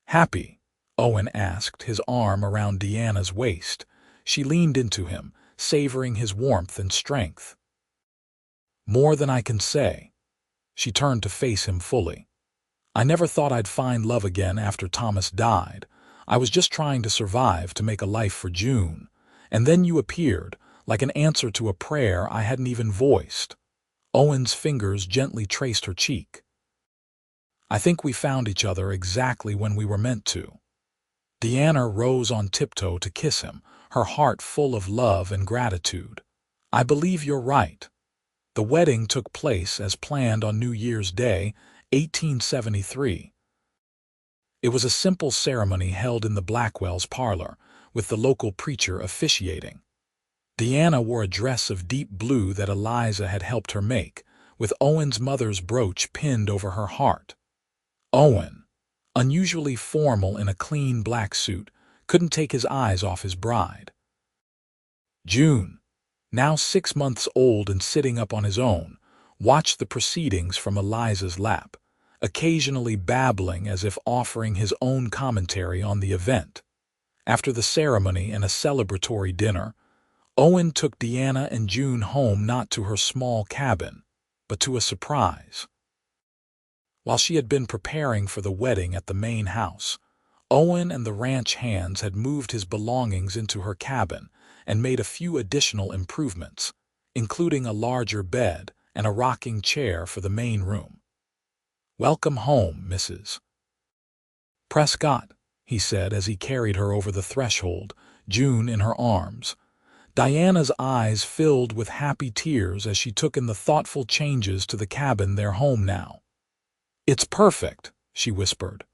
"Happy?" Owen asked, his arm around Diana's waist. She leaned into him, savoring his warmth and strength. "More than I can say." She turned to face him fully. "I never thought I'd find love again after Thomas died. I was just trying to survive, to make a life for June. And then you appeared, like an answer to a prayer I hadn't even voiced." Owen's fingers gently traced her cheek. "I think we found each other exactly when we were meant to." Deanna rose on tiptoe to kiss him, her heart full of love and gratitude. "I believe you're right." The wedding took place as planned on New Year's Day, 1873. It was a simple ceremony held in the Blackwell's parlor, with the local preacher officiating. Deanna wore a dress of deep blue that Eliza had helped her make, with Owen's mother's brooch pinned over her heart. Owen, unusually formal in a clean black suit, couldn't take his eyes off his bride. June, now 6 months old and sitting up on his own, watched the proceedings from Eliza's lap, occasionally babbling as if offering his own commentary on the event. After the ceremony and a celebratory dinner, Owen took Deanna and June home, not to her small cabin, but to a surprise. While she had been preparing for the wedding at the main house, Owen and the ranch hands had moved his belongings into her cabin and made a few additional improvements, including a larger bed and a rocking chair for the main room. "Welcome home, Mrs. Prescott," he said as he carried her over the threshold, June in her arms. Diana's eyes filled with happy tears as she took in the thoughtful changes to the cabin, their home now. "It's perfect," she whispered.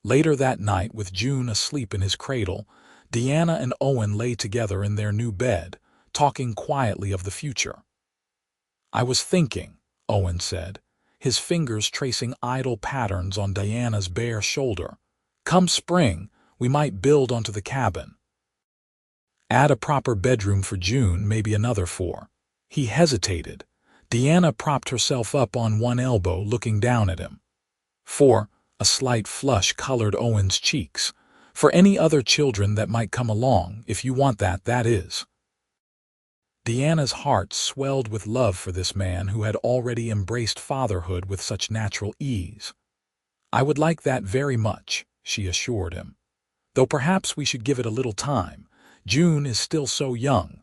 Later that night, with June asleep in his cradle, Deanna and Owen lay together in their new bed, talking quietly of the future. "I was thinking," Owen said, his fingers tracing idle patterns on Diana's bare shoulder. "Come spring, we might build onto the cabin. Add a proper bedroom for June, maybe another for—" He hesitated. Deanna propped herself up on one elbow, looking down at him. "For," a slight flush colored Owen's cheeks, "for any other children that might come along, if you want that, that is." Deanna's heart swelled with love for this man who had already embraced fatherhood with such natural ease. "I would like that very much," she assured him. "Though perhaps we should give it a little time. June is still so young."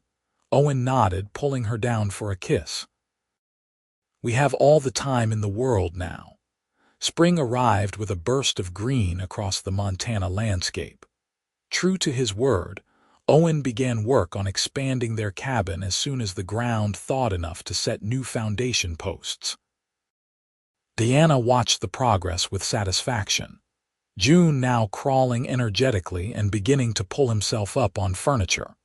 Owen nodded, pulling her down for a kiss. "We have all the time in the world now." Spring arrived with a burst of green across the Montana landscape. True to his word, Owen began work on expanding their cabin as soon as the ground thawed enough to set new foundation posts. Deanna watched the progress with satisfaction. June now crawling energetically and beginning to pull himself up on furniture.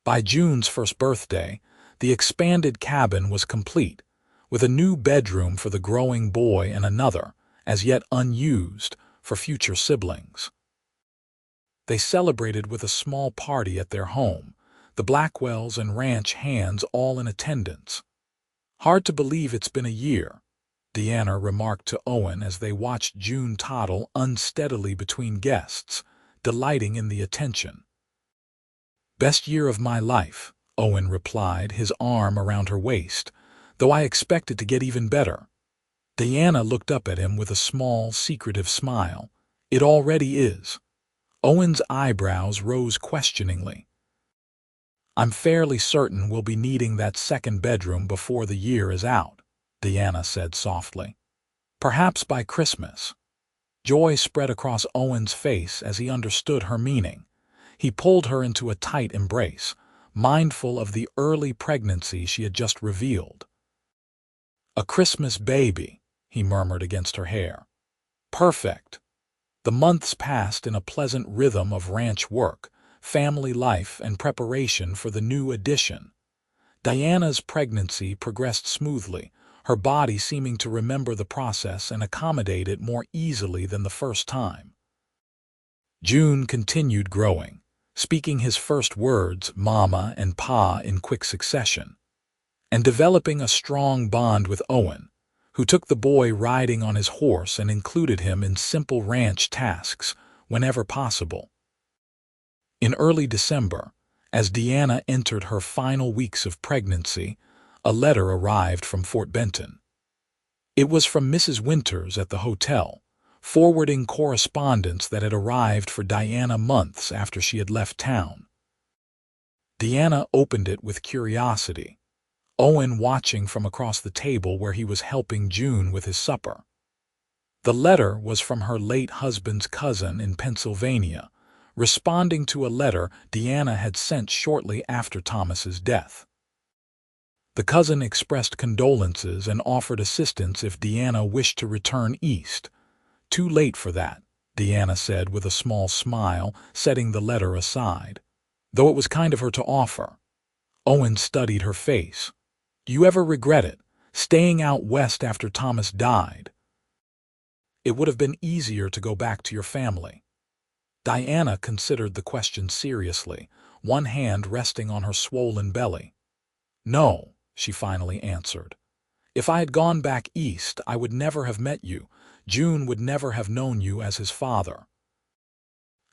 By June's first birthday, the expanded cabin was complete, with a new bedroom for the growing boy and another, as yet unused, for future siblings. They celebrated with a small party at their home, the Blackwells and ranch hands all in attendance. "Hard to believe it's been a year," Deanna remarked to Owen as they watched June toddle unsteadily between guests, delighting in the attention. "Best year of my life," Owen replied, his arm around her waist, "though I expect it to get even better." Deanna looked up at him with a small, secretive smile. "It already is." Owen's eyebrows rose questioningly. "I'm fairly certain we'll be needing that second bedroom before the year is out," Deanna said softly. "Perhaps by Christmas." Joy spread across Owen's face as he understood her meaning. He pulled her into a tight embrace, mindful of the early pregnancy she had just revealed. "A Christmas baby," he murmured against her hair. "Perfect." The months passed in a pleasant rhythm of ranch work, family life, and preparation for the new addition. Diana's pregnancy progressed smoothly, her body seeming to remember the process and accommodate it more easily than the first time. June continued growing, speaking his first words, Mama and Pa, in quick succession, and developing a strong bond with Owen, who took the boy riding on his horse and included him in simple ranch tasks whenever possible. In early December, as Deanna entered her final weeks of pregnancy, a letter arrived from Fort Benton. It was from Mrs. Winters at the hotel, forwarding correspondence that had arrived for Diana months after she had left town. Deanna opened it with curiosity, Owen watching from across the table where he was helping June with his supper. The letter was from her late husband's cousin in Pennsylvania, responding to a letter Deanna had sent shortly after Thomas's death. The cousin expressed condolences and offered assistance if Deanna wished to return east. "Too late for that," Deanna said with a small smile, setting the letter aside. Though it was kind of her to offer. Owen studied her face. "Do you ever regret it, staying out west after Thomas died?" "It would have been easier to go back to your family." Diana considered the question seriously, one hand resting on her swollen belly. "No," she finally answered. "If I had gone back east, I would never have met you. June would never have known you as his father.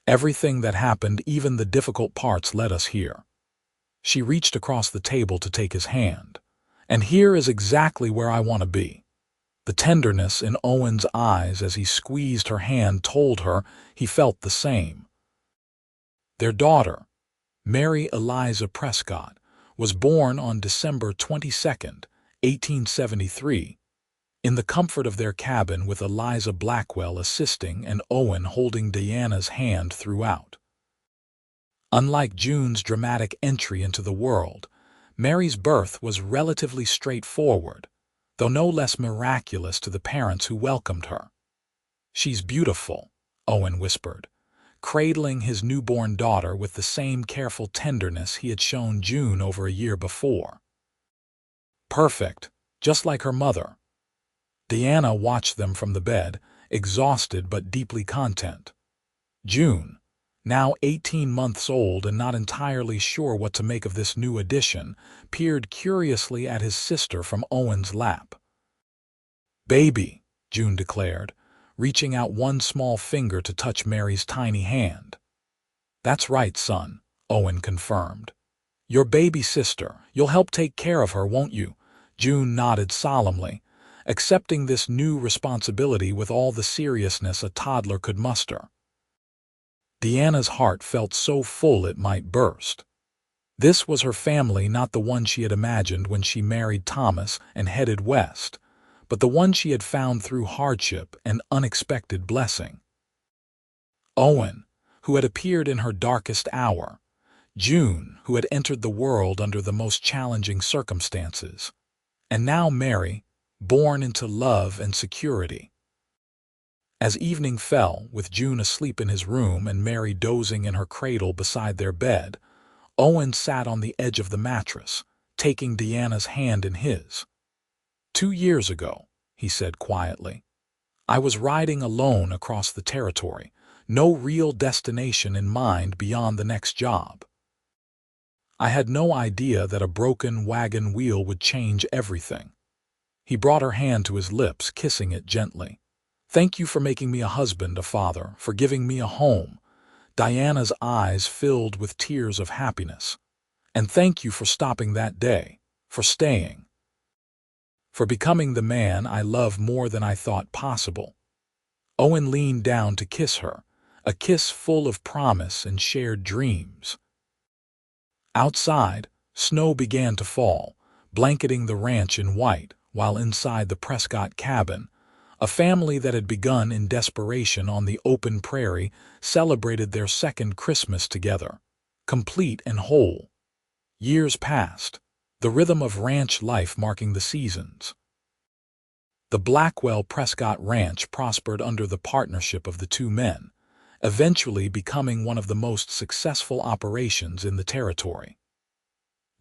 Everything that happened, even the difficult parts, led us here." She reached across the table to take his hand. "And here is exactly where I want to be." The tenderness in Owen's eyes as he squeezed her hand told her he felt the same. Their daughter, Mary Eliza Prescott, was born on December 22, 1873, in the comfort of their cabin with Eliza Blackwell assisting and Owen holding Diana's hand throughout. Unlike June's dramatic entry into the world, Mary's birth was relatively straightforward, though no less miraculous to the parents who welcomed her. "She's beautiful," Owen whispered, cradling his newborn daughter with the same careful tenderness he had shown June over a year before. "Perfect, just like her mother." Deanna watched them from the bed, exhausted but deeply content. June, now 18 months old and not entirely sure what to make of this new addition, peered curiously at his sister from Owen's lap. "Baby," June declared, reaching out one small finger to touch Mary's tiny hand. "That's right, son," Owen confirmed. "Your baby sister. You'll help take care of her, won't you?" June nodded solemnly, accepting this new responsibility with all the seriousness a toddler could muster. Deanna's heart felt so full it might burst. This was her family, not the one she had imagined when she married Thomas and headed west, but the one she had found through hardship and unexpected blessing. Owen, who had appeared in her darkest hour. June, who had entered the world under the most challenging circumstances. And now Mary, born into love and security. As evening fell, with June asleep in his room and Mary dozing in her cradle beside their bed, Owen sat on the edge of the mattress, taking Deanna's hand in his. 2 years ago," he said quietly, "I was riding alone across the territory, no real destination in mind beyond the next job. I had no idea that a broken wagon wheel would change everything." He brought her hand to his lips, kissing it gently. "Thank you for making me a husband, a father, for giving me a home." Diana's eyes filled with tears of happiness. "And thank you for stopping that day, for staying, for becoming the man I love more than I thought possible." Owen leaned down to kiss her, a kiss full of promise and shared dreams. Outside, snow began to fall, blanketing the ranch in white, while inside the Prescott cabin, a family that had begun in desperation on the open prairie celebrated their second Christmas together, complete and whole. Years passed, the rhythm of ranch life marking the seasons. The Blackwell-Prescott Ranch prospered under the partnership of the two men, eventually becoming one of the most successful operations in the territory.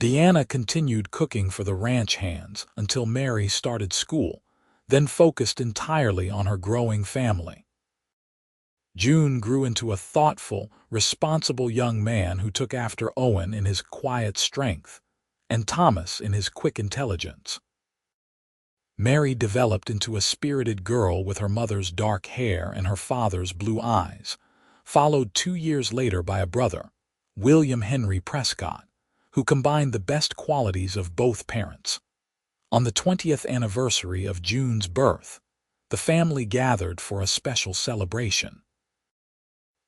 Deanna continued cooking for the ranch hands until Mary started school, then focused entirely on her growing family. June grew into a thoughtful, responsible young man who took after Owen in his quiet strength, and Thomas in his quick intelligence. Mary developed into a spirited girl with her mother's dark hair and her father's blue eyes, followed 2 years later by a brother, William Henry Prescott, who combined the best qualities of both parents. On the 20th anniversary of June's birth, the family gathered for a special celebration.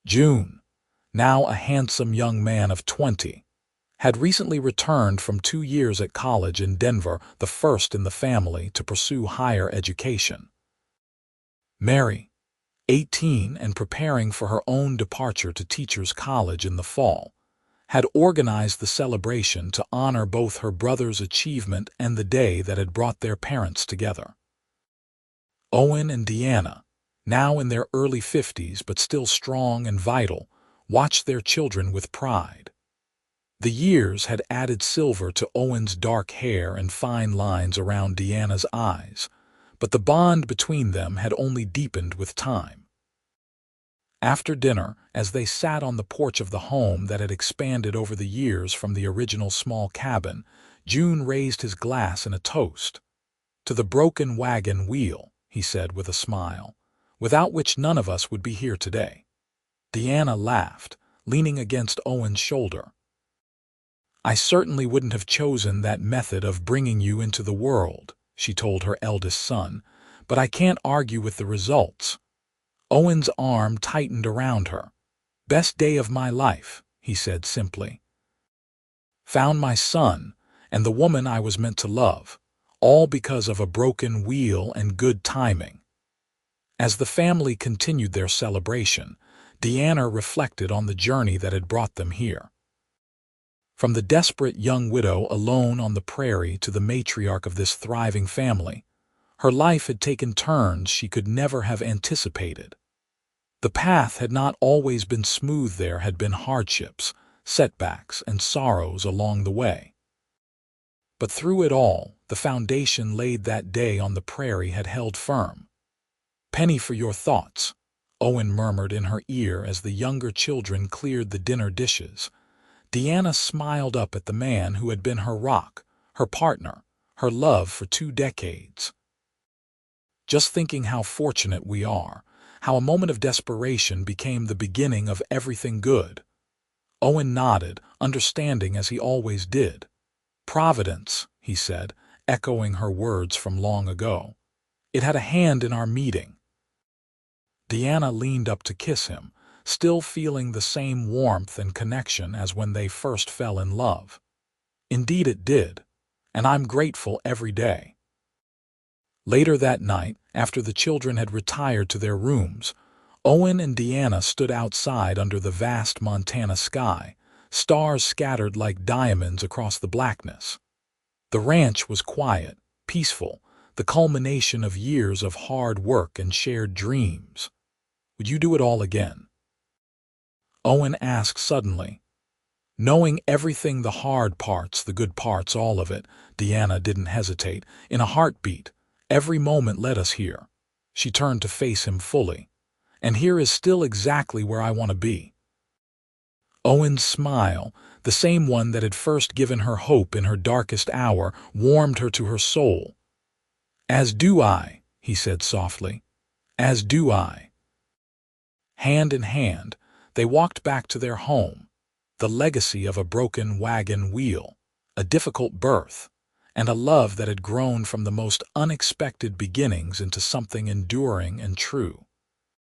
June, now a handsome young man of 20, had recently returned from 2 years at college in Denver, the first in the family to pursue higher education. Mary, 18 and preparing for her own departure to teachers' college in the fall, had organized the celebration to honor both her brother's achievement and the day that had brought their parents together. Owen and Deanna, now in their early 50s but still strong and vital, watched their children with pride. The years had added silver to Owen's dark hair and fine lines around Deanna's eyes, but the bond between them had only deepened with time. After dinner, as they sat on the porch of the home that had expanded over the years from the original small cabin, June raised his glass in a toast. "To the broken wagon wheel," he said with a smile, "without which none of us would be here today." Deanna laughed, leaning against Owen's shoulder. "I certainly wouldn't have chosen that method of bringing you into the world," she told her eldest son, "but I can't argue with the results." Owen's arm tightened around her. "Best day of my life," he said simply. "Found my son and the woman I was meant to love, all because of a broken wheel and good timing." As the family continued their celebration, Deanna reflected on the journey that had brought them here. From the desperate young widow alone on the prairie to the matriarch of this thriving family, her life had taken turns she could never have anticipated. The path had not always been smooth. There had been hardships, setbacks, and sorrows along the way. But through it all, the foundation laid that day on the prairie had held firm. "Penny for your thoughts," Owen murmured in her ear as the younger children cleared the dinner dishes. Deanna smiled up at the man who had been her rock, her partner, her love for 2 decades. "Just thinking how fortunate we are, how a moment of desperation became the beginning of everything good." Owen nodded, understanding as he always did. "Providence," he said, echoing her words from long ago. "It had a hand in our meeting." Deanna leaned up to kiss him, still feeling the same warmth and connection as when they first fell in love. "Indeed it did, and I'm grateful every day." Later that night, after the children had retired to their rooms, Owen and Deanna stood outside under the vast Montana sky, stars scattered like diamonds across the blackness. The ranch was quiet, peaceful, the culmination of years of hard work and shared dreams. "Would you do it all again?" Owen asked suddenly. Knowing everything, the hard parts, the good parts, all of it, Deanna didn't hesitate. "In a heartbeat. Every moment led us here." She turned to face him fully. "And here is still exactly where I want to be." Owen's smile, the same one that had first given her hope in her darkest hour, warmed her to her soul. "As do I," he said softly. "As do I." Hand in hand, they walked back to their home, the legacy of a broken wagon wheel, a difficult birth, and a love that had grown from the most unexpected beginnings into something enduring and true.